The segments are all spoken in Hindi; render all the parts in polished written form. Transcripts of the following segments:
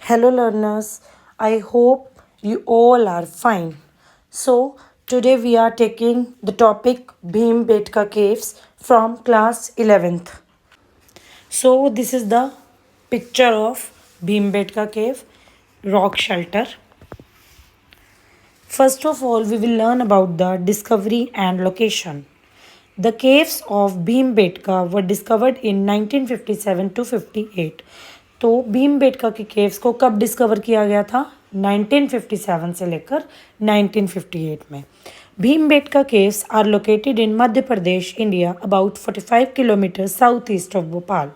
Hello, learners. I hope you all are fine. So, today we are taking the topic Bhimbetka Caves from class 11th. So, this is the picture of Bhimbetka Cave rock shelter. First of all, we will learn about the discovery and location. The caves of Bhimbetka were discovered in 1957 to 58. तो भीमबेटका की केव्स को कब डिस्कवर किया गया था 1957 से लेकर 1958 में. Bhimbetka caves are located in Madhya Pradesh India about 45 kilometre south east of Bhopal.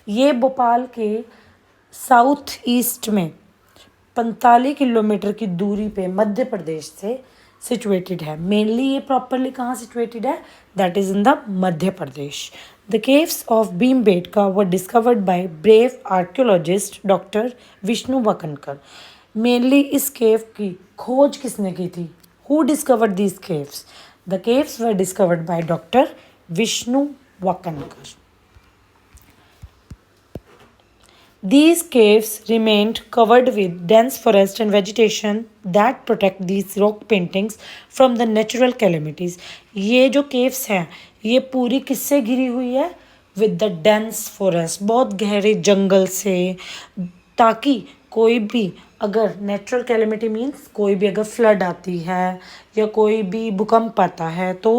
ये भोपाल के साउथ ईस्ट में 45 किलोमीटर की दूरी पे मध्य प्रदेश से सिचुएटेड है. मेनली ये प्रॉपरली कहाँ सिचुएटेड है? That is in the Madhya Pradesh. The caves of Bhimbetka were discovered by brave archaeologist doctor Vishnu Wakankar. Mainly इस केव की खोज किसने की थी? Who discovered these caves? The caves were discovered by doctor Vishnu Wakankar. These caves remained covered with dense forest and vegetation that protect these rock paintings from the natural calamities. ये जो caves हैं ये पूरी किससे घिरी हुई है? With the dense forest, बहुत गहरे जंगल से, ताकि कोई भी अगर नेचुरल कैलेमिटी मीन्स कोई भी अगर फ्लड आती है या कोई भी भूकंप आता है तो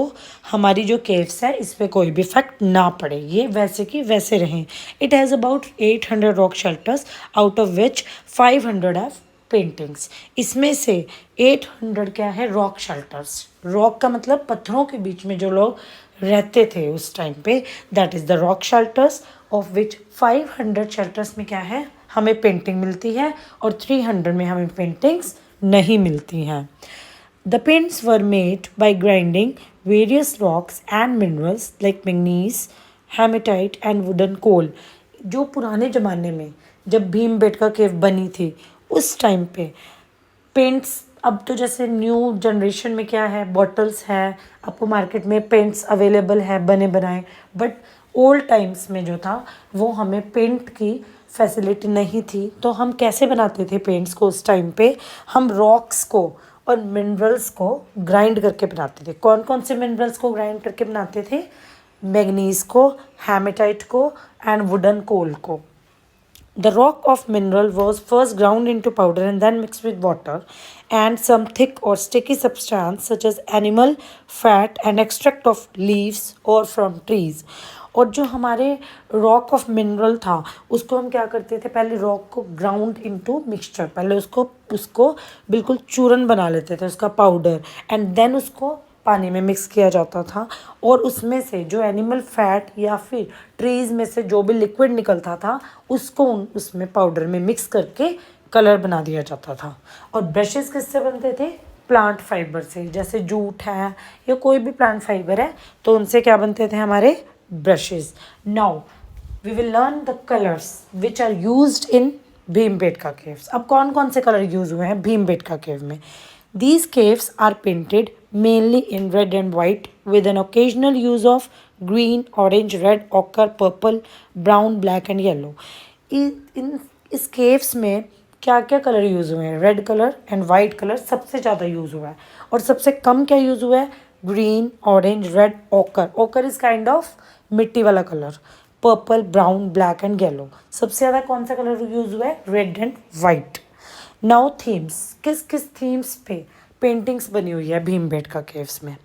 हमारी जो केव्स है इस पर कोई भी इफेक्ट ना पड़े, ये वैसे की वैसे रहें. It has about 800 rock shelters out of which 500 have paintings. इसमें से 800 क्या है? Rock shelters. रॉक का मतलब पत्थरों के बीच में जो लोग रहते थे उस टाइम पे, that is the rock shelters, of which 500 shelters में क्या है? हमें पेंटिंग मिलती है और 300 में हमें पेंटिंग्स नहीं मिलती हैं. The paints were made by grinding various rocks and minerals like manganese, hematite and wooden coal. जो पुराने ज़माने में जब भीमबेटका केव बनी थी उस टाइम पे पेंट्स, अब तो जैसे न्यू जनरेशन में क्या है, बॉटल्स हैं, आपको मार्केट में पेंट्स अवेलेबल है बने बनाए, बट ओल्ड टाइम्स में जो था वो हमें पेंट की फैसिलिटी नहीं थी. तो हम कैसे बनाते थे पेंट्स को उस टाइम पे? हम रॉक्स को और मिनरल्स को ग्राइंड करके बनाते थे. कौन कौन से मिनरल्स को ग्राइंड करके बनाते थे? मैग्नीज को, हेमेटाइट को एंड वुडन कोल को. The rock of mineral was first ground into powder and then mixed with water and some thick or sticky substance such as animal fat and extract of leaves or from trees. और जो हमारे रॉक ऑफ मिनरल था उसको हम क्या करते थे? पहले रॉक को ग्राउंड इनटू मिक्सचर, पहले उसको उसको बिल्कुल चूरन बना लेते थे, उसका पाउडर, एंड देन उसको पानी में मिक्स किया जाता था और उसमें से जो एनिमल फैट या फिर ट्रीज़ में से जो भी लिक्विड निकलता था उसको उसमें पाउडर में मिक्स करके कलर बना दिया जाता था. और ब्रशेस किससे बनते थे? प्लांट फाइबर से. जैसे जूट है या कोई भी प्लांट फाइबर है तो उनसे क्या बनते थे? हमारे brushes. Now we will learn the colours which are used in Bhimbetka caves. अब कौन कौन से कलर यूज हुए हैं भीमबेटका केव में? These caves are painted mainly in red and white with an occasional use of green, orange, red, ochre, purple, brown, black and yellow. इस caves में क्या क्या कलर यूज़ हुए हैं? Red colour and white colour सबसे ज़्यादा यूज़ हुआ है और सबसे कम क्या यूज़ हुआ है? ग्रीन, ऑरेंज, रेड, ओकर. ओकर इज़ काइंड ऑफ मिट्टी वाला colour. Purple, brown, black and yellow. सबसे ज़्यादा कौन सा कलर यूज़ हुआ है? Red and white. Now themes. किस किस थीम्स पे पेंटिंग्स बनी हुई है भीमबेटका केव्स में?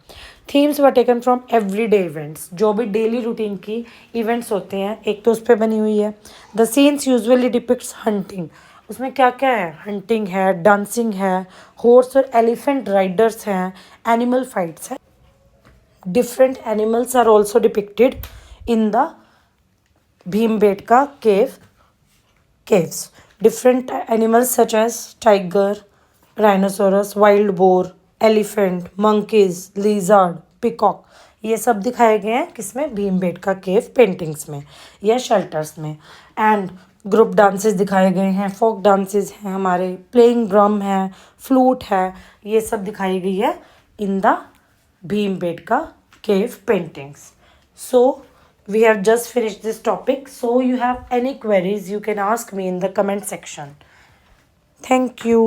Themes were taken from everyday events. जो भी डेली रूटीन की इवेंट्स होते हैं एक तो उस पर बनी हुई है. The scenes usually depicts hunting. उसमें क्या क्या है? हंटिंग है, डांसिंग है, हॉर्स और एलिफेंट राइडर्स हैं, एनिमल फाइट्स हैं. Different animals are also depicted in the Bhimbetka caves. Different animals such as tiger, rhinoceros, wild boar, elephant, monkeys, lizard, peacock, ये सब दिखाए गए हैं किसमें? भीमबेटका केव पेंटिंग्स में या शेल्टर्स में. एंड ग्रुप डांसेस दिखाए गए हैं, फोक डांसेस हैं, हमारे प्लेइंग ड्रम है, फ्लूट है, ये सब दिखाई गई है इन the Bhimbetka cave paintings. So we have just finished this topic. So you have any queries you can ask me in the comment section. Thank you.